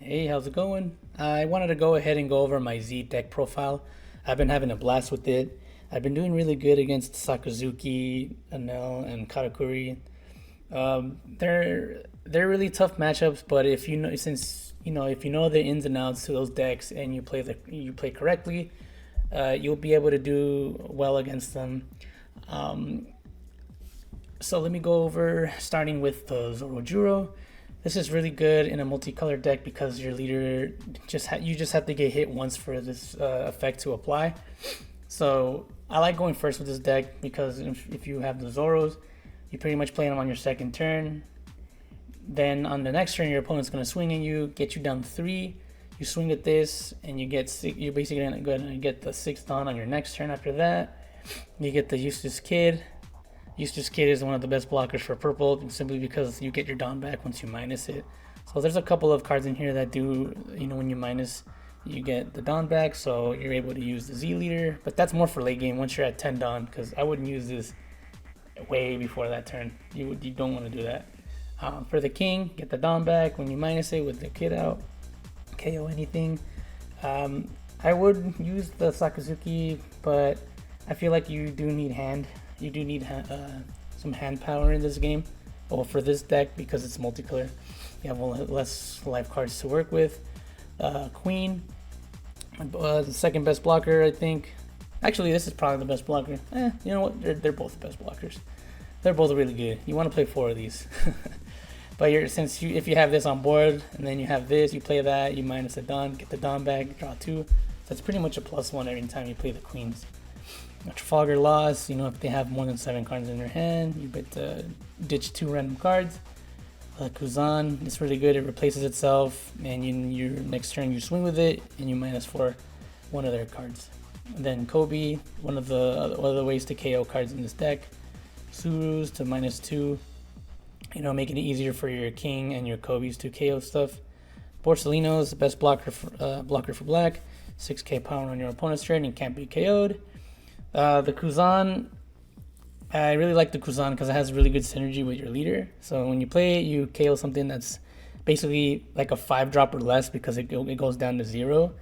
Hey, how's it going? I wanted to go ahead and go over my Z deck profile. I've been having a blast with it. I've been doing really good against Sakazuki, Anel, and Karakuri. They're really tough matchups, but if you know since you know if you know the ins and outs to those decks and you play correctly, you'll be able to do well against them. Um, so let me go over starting with the Zorojuro. This is really good in a multicolored deck because your leader you just have to get hit once for this effect to apply. So I like going first with this deck because if you have the Zoros, you pretty much play them on your second turn. Then on the next turn, your opponent's gonna swing at you, get you down 3. You swing at this, and you're basically gonna get the 6th Dawn on your next turn. After that, you get the Eustace Kid. Eustace Kid is one of the best blockers for purple simply because you get your Dawn back once you minus it. So there's a couple of cards in here that do, when you minus, you get the Dawn back, so you're able to use the Z leader. But that's more for late game once you're at 10 Dawn, because I wouldn't use this way before that turn. You don't want to do that. For the king, get the Dawn back when you minus it with the kid out. KO anything. I would use the Sakazuki, but I feel like you do need hand. You do need some hand power in this game. Well, for this deck, because it's multicolor, you have less life cards to work with. Queen, the second best blocker, I think. Actually, this is probably the best blocker. You know what? They're both the best blockers. They're both really good. You want to play 4 of these. But if you have this on board and then you have this, you play that, you minus the Dawn, get the Dawn back, draw 2. So it's pretty much a +1 every time you play the queens. Trafalgar Laws, if they have more than 7 cards in their hand, you bet to ditch 2 random cards. Kuzan, it's really good. It replaces itself, and your next turn you swing with it, and you -4 one of their cards. And then Kobe, one of the other ways to KO cards in this deck. Surus to -2, making it easier for your king and your Kobe's to KO stuff. Borsellino is the best blocker for black. 6k power on your opponent's turn and can't be KO'd. The Kuzan, I really like the Kuzan because it has really good synergy with your leader. So when you play it, you KO something that's basically like a 5-drop or less because it goes down to 0.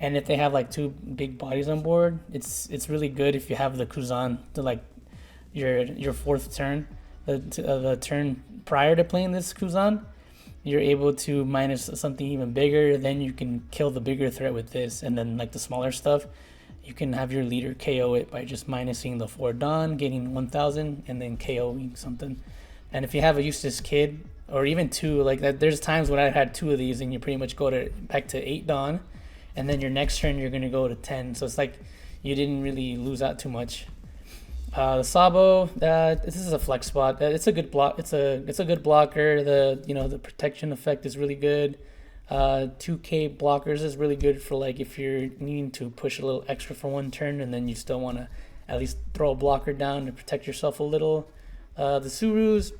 And if they have like 2 big bodies on board, it's really good if you have the Kuzan to like your 4th turn. The turn prior to playing this Kuzan, you're able to minus something even bigger. Then you can kill the bigger threat with this, and then like the smaller stuff, you can have your leader KO it by just minusing the 4 Dawn, getting 1,000, and then KOing something. And if you have a Eustace Kid, or even 2, like that, there's times when I had 2 of these, and you pretty much go back to 8 Dawn, and then your next turn you're gonna go to 10. So it's like you didn't really lose out too much. The Sabo, this is a flex spot. It's a good block. It's a good blocker. The protection effect is really good. 2k blockers is really good for like if you're needing to push a little extra for 1 turn and then you still want to at least throw a blocker down to protect yourself a little. The Surus,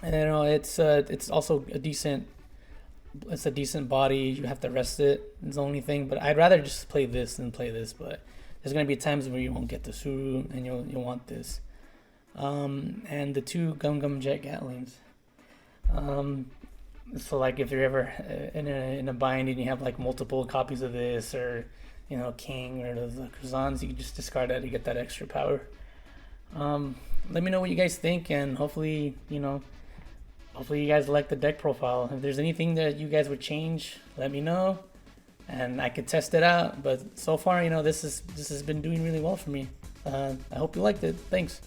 it's also a decent body. You have to rest it. It's the only thing, but I'd rather just play this than play this. But there's gonna be times where you won't get the Suru and you'll want this. And the 2 Gum Jet Gatlings. So like if you're ever in a bind and you have like multiple copies of this, or King or the Kuzans, you can just discard that to get that extra power. Let me know what you guys think, and hopefully you guys like the deck profile. If there's anything that you guys would change, let me know, and I could test it out. But so far, this has been doing really well for me. I hope you liked it. Thanks.